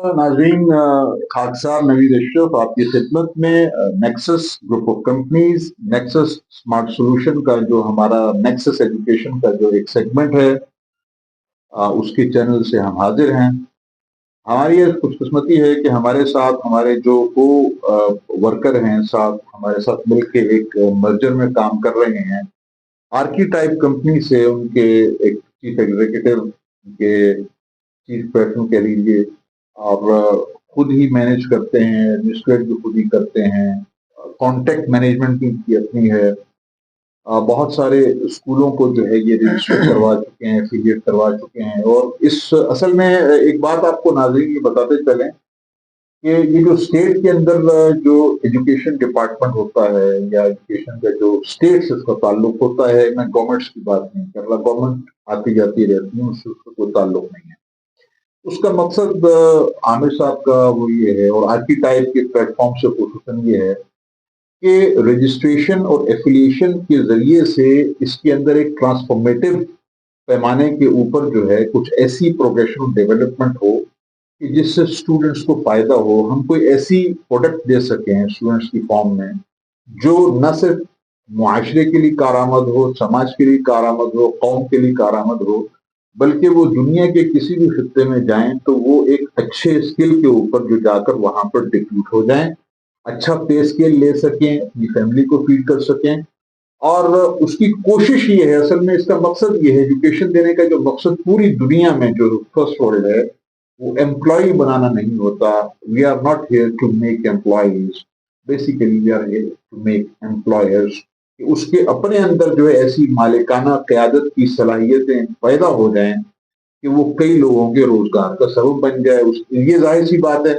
नाजरीन, खाकसार नवीद अशरफ आपकी खिदमत में। Nexus group of companies, nexus smart solution का जो हमारा नेक्सस एजुकेशन का जो एक सेगमेंट है, उसके चैनल से हम हाजिर हैं। हमारी ये खुशकिस्मती है कि हमारे साथ हमारे जो को वर्कर हैं, साथ हमारे साथ मिलकर एक मर्जर में काम कर रहे हैं। आर्कीटाइप कंपनी से उनके एक चीफ एग्जीक्यूटिव के चीफ पर्सन कह लीजिए, और खुद ही मैनेज करते हैं, एडमिनिस्ट्रेट भी खुद ही करते हैं, कॉन्टेक्ट मैनेजमेंट भी इनकी अपनी है। बहुत सारे स्कूलों को जो है ये रजिस्टर करवा चुके हैं, एफिलिएट करवा चुके हैं। और इस असल में एक बात आपको नाज़रीन ये बताते चलें कि ये जो स्टेट के अंदर जो एजुकेशन डिपार्टमेंट होता है या एजुकेशन का जो स्टेट से उसका ताल्लुक होता है, मैं गवर्नमेंट्स की बात नहीं कर रहा, गवर्नमेंट आती जाती रहती है, उससे उसका कोई ताल्लुक नहीं है। उसका मकसद आमिर साहब का वो ये है, और आर्कीटाइप के प्लेटफॉर्म से खुसूसन ये है कि रजिस्ट्रेशन और एफिलिएशन के जरिए से इसके अंदर एक ट्रांसफॉर्मेटिव पैमाने के ऊपर जो है कुछ ऐसी प्रोग्रेशनल डेवलपमेंट हो कि जिससे स्टूडेंट्स को फायदा हो। हम कोई ऐसी प्रोडक्ट दे सकें स्टूडेंट्स की फॉर्म में जो न सिर्फ मुआशरे के लिए कारआमद हो, समाज के लिए कारआमद हो, कौम के लिए कारआमद हो, बल्कि वो दुनिया के किसी भी खित्ते में जाएं तो वो एक अच्छे स्किल के ऊपर जो जाकर वहां पर डिप्यूट हो जाएं, अच्छा पे स्केल ले सकें, अपनी फैमिली को फीड कर सकें। और उसकी कोशिश ये है, असल में इसका मकसद ये है, एजुकेशन देने का जो मकसद पूरी दुनिया में जो फर्स्ट वर्ल्ड है, वो एम्प्लॉय बनाना नहीं होता। We are not here to make employees, basically we are here to make employers. उसके अपने अंदर जो है ऐसी मालिकाना क़यादत की सलाहियतें पैदा हो जाएं कि वो कई लोगों के रोजगार का सबब बन जाए। ये जाहिर सी बात है।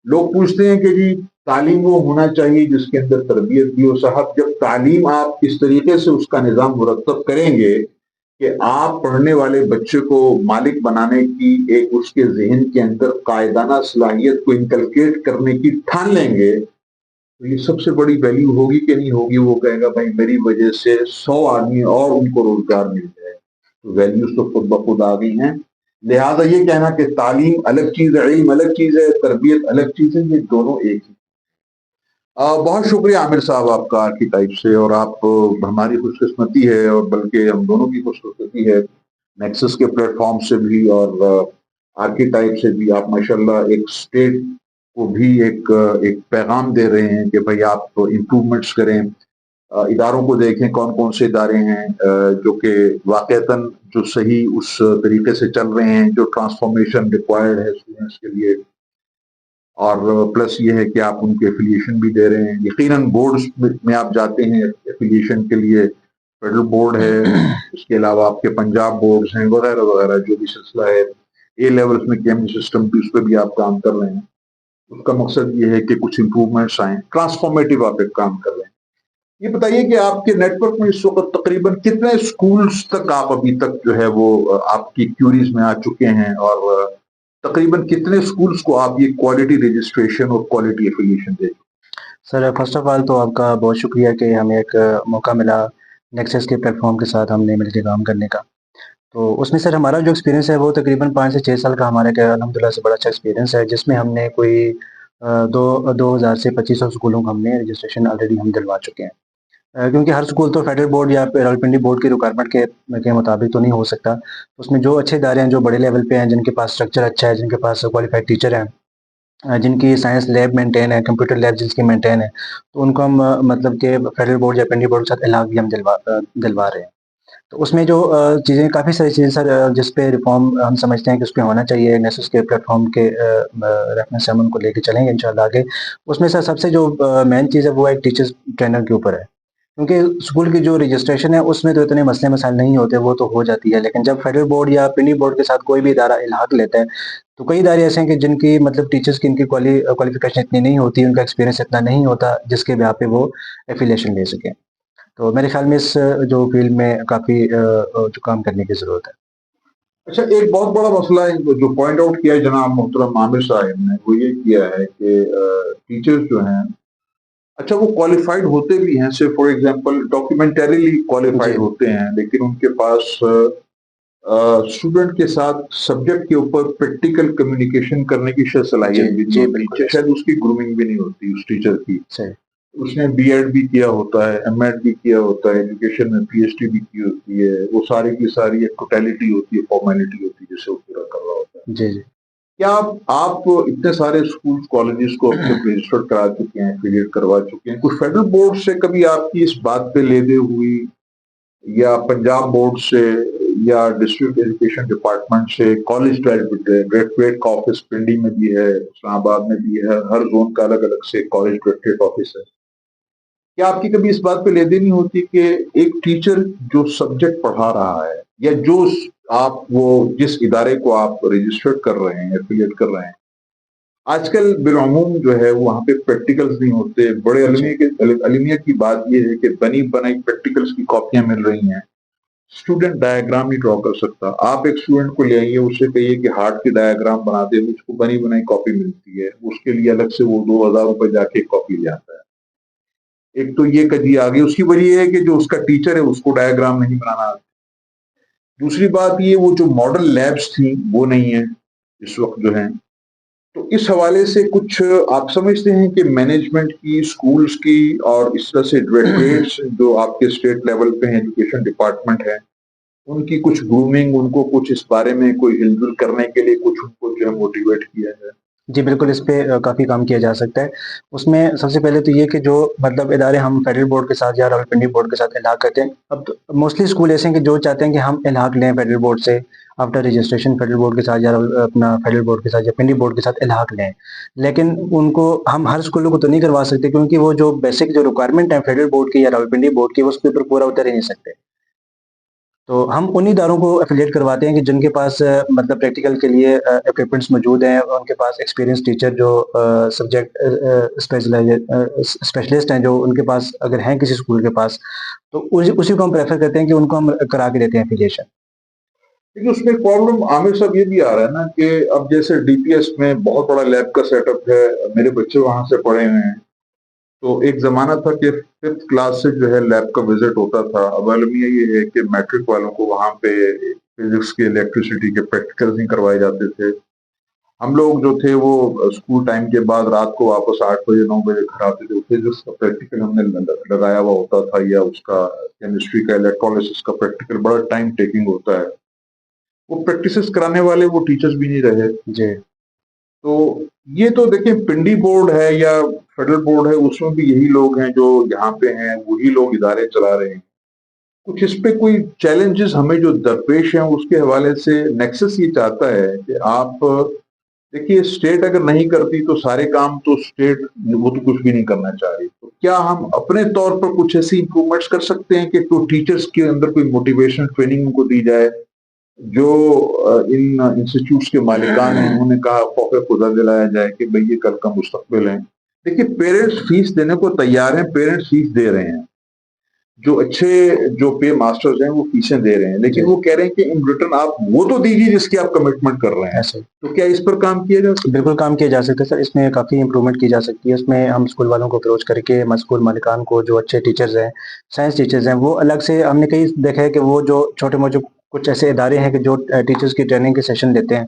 लोग पूछते हैं कि जी तालीम वो होना चाहिए जिसके अंदर तरबियत भी हो। साहब, जब तालीम आप इस तरीके से उसका निज़ाम मुरतब करेंगे कि आप पढ़ने वाले बच्चे को मालिक बनाने की एक उसके जहन के अंदर कायदाना सलाहियत को इनकलकेट करने की ठान लेंगे, तो ये सबसे बड़ी वैल्यू होगी कि नहीं होगी। वो कहेगा भाई मेरी वजह से 100 आदमी और उनको रोजगार मिल जाए। तो वैल्यूज तो खुद ब खुद आ गई हैं। लिहाजा ये कहना कि तालीम अलग चीज है, इल्म अलग चीज है, तरबियत अलग चीज है, ये दोनों एक ही। बहुत शुक्रिया आमिर साहब आपका आर्कीटाइप से, और आप हमारी खुशकिस्मती है, और बल्कि हम दोनों की खुशकिस्मती है, नेक्सस के प्लेटफॉर्म से भी और आर्कीटाइप से भी। आप माशाल्लाह एक स्टेट को भी एक पैगाम दे रहे हैं कि भाई आप इम्प्रूवमेंट्स करें। इदारों को देखें कौन कौन से इदारे हैं जो कि वाक़तन जो सही उस तरीके से चल रहे हैं, जो ट्रांसफॉर्मेशन रिक्वायर्ड है स्टूडेंट्स के लिए। और प्लस ये है कि आप उनके एफिलिएशन भी दे रहे हैं। यकीनन बोर्ड्स में आप जाते हैं एफिलिएशन के लिए, फेडरल बोर्ड है, इसके अलावा आपके पंजाब बोर्ड्स हैं, वगैरह वगैरह जो भी सिलसिला है। ए लेवल्स में केएमजी सिस्टम भी, उस पर भी आप काम कर रहे हैं। उसका मकसद ये है कि कुछ इंप्रूवमेंट्स आए, ट्रांसफॉर्मेटिव आप एक काम कर रहे हैं। ये बताइए कि आपके नेटवर्क में इस वक्त तकरीबन कितने स्कूल्स तक आप अभी तक जो है वो आपकी क्यूरीज में आ चुके हैं, और तकरीबन कितने स्कूल्स को आप ये क्वालिटी रजिस्ट्रेशन और quality affiliation they? Sir first of all तो आपका बहुत शुक्रिया कि हमें एक मौका मिला नेक्सस के प्लेटफॉर्म के साथ हमने मिलकर काम करने का। तो उसमें सर हमारा जो एक्सपीरियंस है वो तकरीबन 5 से 6 साल का हमारे का अल्हम्दुलिल्लाह से बड़ा अच्छा एक्सपीरियंस है, जिसमें हमने कोई 2000 से 2500 स्कूलों को हमने रजिस्ट्रेशन ऑलरेडी हम दिलवा चुके हैं। क्योंकि हर स्कूल तो फेडरल बोर्ड या रावलपिंडी बोर्ड की रिक्वायरमेंट के मुताबिक तो नहीं हो सकता। उसमें जो अच्छे इदारे हैं, जो बड़े लेवल पे हैं, जिनके पास स्ट्रक्चर अच्छा है, जिनके पास क्वालिफाइड टीचर हैं, जिनकी साइंस लैब मेंटेन है, कंप्यूटर लैब जिसकी मेंटेन है, तो उनको हम मतलब कि फेडरल बोर्ड या पिंडी बोर्ड के साथ इलाक़ भी हम दिलवा रहे हैं। तो उसमें जो चीज़ें, काफ़ी सारी चीज़ें सर जिस पे रिफॉर्म हम समझते हैं कि उस पे होना चाहिए, नेक्सस के प्लेटफॉर्म के रेफरेंस से हम उनको लेके चलेंगे इंशाल्लाह आगे। उसमें सर सबसे जो मेन चीज़ है वो एक टीचर्स ट्रेनर के ऊपर है। क्योंकि स्कूल की जो रजिस्ट्रेशन है उसमें तो इतने मसले मसाइल नहीं होते, वो तो हो जाती है। लेकिन जब फेडरल बोर्ड या पिंडी बोर्ड के साथ कोई भी इदारा इल्हाक लेता है, तो कई इदारे ऐसे हैं कि जिनकी मतलब टीचर्स की इनकी क्वालिफिकेशन इतनी नहीं होती, उनका एक्सपीरियंस इतना नहीं होता जिसके ब्याह पे वो एफिलिएशन ले सकें। तो मेरे ख्याल में इस जो फील्ड में काफ़ी जो काम करने की ज़रूरत है। अच्छा, एक बहुत बड़ा मसला है जो पॉइंट आउट किया है जनाब मोहतरम आमिर साहब ने, वो ये किया है कि टीचर्स जो हैं, अच्छा वो क्वालिफाइड होते भी हैं, से फॉर एग्जांपल डॉक्यूमेंटरीली क्वालिफाइड जी। होते हैं, लेकिन उनके पास स्टूडेंट के साथ सब्जेक्ट के ऊपर प्रैक्टिकल कम्युनिकेशन करने की शायद जी, सलाहियत भी नहीं जी, होती, बिल्कुल ऐसा। शायद उसकी ग्रूमिंग भी नहीं होती उस टीचर की। सही। उसने बीएड भी किया होता है, एमएड भी किया होता है, एजुकेशन में पीएचडी भी की होती है, वो सारी की सारी एक टोटलिटी होती है, फॉर्मेलिटी होती है जिसे वो पूरा कर रहा होता है। जी, जी। क्या आप इतने सारे स्कूल कॉलेजेस को अब तक रजिस्टर्ड करा चुके हैं, एफिलिएट करवा चुके हैं, कुछ फेडरल बोर्ड से कभी आपकी इस बात पे लेदे हुई, या पंजाब बोर्ड से, या डिस्ट्रिक्ट एजुकेशन डिपार्टमेंट से, कॉलेज डायरेक्टरेट का ऑफिस पिंडी में भी है, इस्लामाबाद में भी है, हर जोन का अलग अलग से कॉलेज डायरेक्टरेट ऑफिस है, क्या आपकी कभी इस बात पे लेदे नहीं होती कि एक टीचर जो सब्जेक्ट पढ़ा रहा है, या जो आप वो जिस इदारे को आप रजिस्टर्ड कर रहे हैं, एफिलिएट कर रहे हैं, आजकल बिलअमूम जो है वहाँ पे प्रैक्टिकल्स नहीं होते, बड़े जी। अलमिया की बात ये है कि बनी बनाई प्रैक्टिकल्स की कॉपियां मिल रही हैं, स्टूडेंट डायग्राम नहीं ड्रॉ कर सकता। आप एक स्टूडेंट को ले आइए, उससे कहिए कि हार्ट की डायग्राम बना दे, उसको बनी बनाई कॉपी मिलती है, उसके लिए अलग से वो 2000 रुपए जाके कॉपी ले आता है। एक तो ये कजी आ गई, उसकी वजह ये है कि जो उसका टीचर है उसको डायग्राम नहीं बनाना आता। दूसरी बात ये, वो जो मॉडल लैब्स थी वो नहीं है इस वक्त जो है। तो इस हवाले से कुछ आप समझते हैं कि मैनेजमेंट की, स्कूल्स की, और इस तरह से डायरेक्टरेट्स जो आपके स्टेट लेवल पे हैं, एजुकेशन डिपार्टमेंट है, उनकी कुछ ग्रूमिंग, उनको कुछ इस बारे में कोई हिलजुल करने के लिए कुछ उनको जो है मोटिवेट किया जाए? जी, बिल्कुल इस पे काफ़ी काम किया जा सकता है। उसमें सबसे पहले तो ये कि जो मतलब इदारे हम फेडरल बोर्ड के साथ या रावलपिंडी बोर्ड के साथ इल्हाक करते हैं, अब तो मोस्टली स्कूल ऐसे हैं कि जो चाहते हैं कि हम इल्हाक लें फेडरल बोर्ड से, आफ्टर रजिस्ट्रेशन फेडरल बोर्ड के साथ या अपना फेडरल बोर्ड के साथ या पिंडी बोर्ड के साथ इल्हाक लें। लेकिन उनको हम हर स्कूलों को तो नहीं करवा सकते, क्योंकि वो जो बेसिक जो रिक्वायरमेंट है फेडरल बोर्ड की या रावलपिंडी बोर्ड की, वो उस के ऊपर पूरा उतर ही नहीं सकते। तो हम उन्हीं इदारों को एफ़िलिएट करवाते हैं कि जिनके पास मतलब प्रैक्टिकल के लिए इक्विपमेंट्स मौजूद हैं, और उनके पास एक्सपीरियंस टीचर जो सब्जेक्ट स्पेशलिस्ट हैं, जो उनके पास अगर हैं किसी स्कूल के पास, तो उसी उसी को हम प्रेफ़र करते हैं कि उनको हम करा के देते हैं एफ़िलिएशन। लेकिन उसमें प्रॉब्लम आमिर साहब ये भी आ रहा है ना कि अब जैसे डीपीएस में बहुत बड़ा लैब का सेटअप है, मेरे बच्चे वहां से पढ़े हुए हैं, तो एक ज़माना था कि 5th क्लास से जो है लैब का विज़िट होता था। अब अलमिया ये है कि मैट्रिक वालों को वहाँ पे फिज़िक्स के, इलेक्ट्रिसिटी के प्रैक्टिकल्स नहीं करवाए जाते थे। हम लोग जो थे वो स्कूल टाइम के बाद रात को वापस 8 बजे 9 बजे घर आते थे। फिज़िक्स का प्रैक्टिकल हमने लगाया हुआ होता था, या उसका केमिस्ट्री का, इलेक्ट्रोलिसिस का प्रैक्टिकल बड़ा टाइम टेकिंग होता है। वो प्रैक्टिसेस कराने वाले वो टीचर्स भी नहीं रहे। जी। तो ये तो देखिए, पिंडी बोर्ड है या फेडरल बोर्ड है, उसमें भी यही लोग हैं जो यहाँ पे हैं, वही लोग इदारे चला रहे हैं। कुछ इस पे कोई चैलेंजेस हमें जो दरपेश हैं उसके हवाले से नेक्सस ये चाहता है कि आप देखिए, स्टेट अगर नहीं करती तो सारे काम तो स्टेट वो तो कुछ भी नहीं करना चाह रही। तो क्या हम अपने तौर पर कुछ ऐसी इंप्रूवमेंट्स कर सकते हैं कि तो टीचर्स के अंदर कोई मोटिवेशन ट्रेनिंग उनको दी जाए, जो इन इंस्टीट्यूट्स के मालिकान हैं उन्हें कहा खौफ खुदा दिलाया जाए कि भई ये कल का मुस्तकबिल है। देखिए, पेरेंट्स फीस देने को तैयार हैं, पेरेंट्स फीस दे रहे हैं। जो अच्छे जो पे मास्टर्स हैं वो फीसें दे रहे हैं, लेकिन जी। वो कह रहे हैं कि इन रिटर्न आप वो तो दीजिए जिसकी आप कमिटमेंट कर रहे हैं। ऐसे ही। तो क्या इस पर काम किया जा सकता है? बिल्कुल काम किया जा सकता है सर, इसमें काफ़ी इम्प्रूवमेंट की जा सकती है। इसमें हम स्कूल वालों को अप्रोच करके स्कूल मालिकान को, जो अच्छे टीचर्स हैं, साइंस टीचर्स हैं, वो अलग से हमने कई देखा है कि वो जो छोटे-मोटे कुछ ऐसे इदारे हैं कि जो टीचर्स की ट्रेनिंग के सेशन लेते हैं,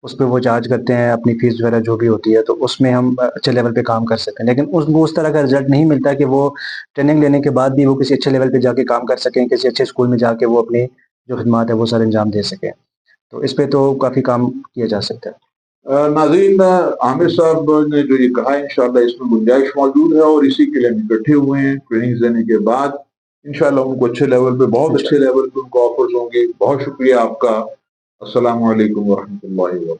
उस पे वो चार्ज करते हैं अपनी फ़ीस वगैरह जो भी होती है, तो उसमें हम अच्छे लेवल पे काम कर सकते हैं। लेकिन उनको उस तरह का रिज़ल्ट नहीं मिलता कि वो ट्रेनिंग लेने के बाद भी वो किसी अच्छे लेवल पे जाके काम कर सकें, किसी अच्छे स्कूल में जाके वो अपनी जो खिदमात है वो सर अंजाम दे सकें। तो इस पे तो काफ़ी काम किया जा सकता है। नाज़रीन, आमिर साहब ने जो ये कहा, इंशाअल्लाह इसमें गुंजाइश मौजूद है, और इसी के लिए हम इकट्ठे हुए हैं। ट्रेनिंग देने के बाद इंशाअल्लाह उनको अच्छे लेवल पे, बहुत अच्छे इंशाअल्लाह। लेवल पे उनको ऑफर्स होंगे। बहुत शुक्रिया आपका। अस्सलामु अलैकुम व रहमतुल्लाहि व